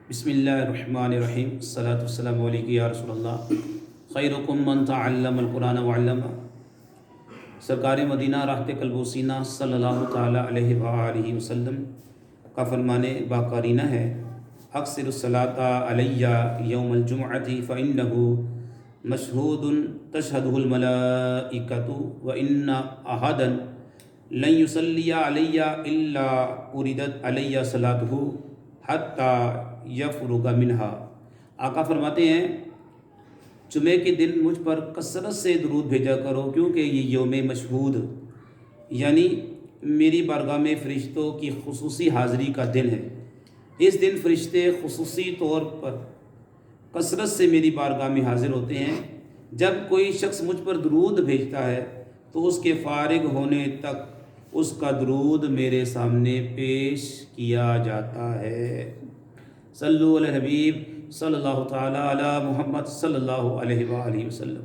بسم اللہ الرحمن الرحیم الصلاۃ والسلام علیکم یا رسول اللہ خیرکم من تعلم القرآن وعلمہ۔ سرکار مدینہ راحت قلب و سینہ صلی اللہ تعالیٰ علیہ وآلہ وسلم کا فرمان باقارینہ ہے، اکثر الصلاۃ علیہ یوم الجمعۃ فإنہ مشہود تشہدہ الملائکۃ وإن احدا لن یصلی علیہ الا اردت علیہ صلاتہ حتی یفرغ منہا۔ آقا فرماتے ہیں جمعے کے دن مجھ پر کثرت سے درود بھیجا کرو، کیونکہ یہ یوم مشہود یعنی میری بارگاہ میں فرشتوں کی خصوصی حاضری کا دن ہے۔ اس دن فرشتے خصوصی طور پر کثرت سے میری بارگاہ میں حاضر ہوتے ہیں۔ جب کوئی شخص مجھ پر درود بھیجتا ہے تو اس کے فارغ ہونے تک اس کا درود میرے سامنے پیش کیا جاتا ہے۔ صلو علی الحبیب صلی اللہ تعالیٰ علی محمد صلی اللہ علیہ وآلہ وسلم۔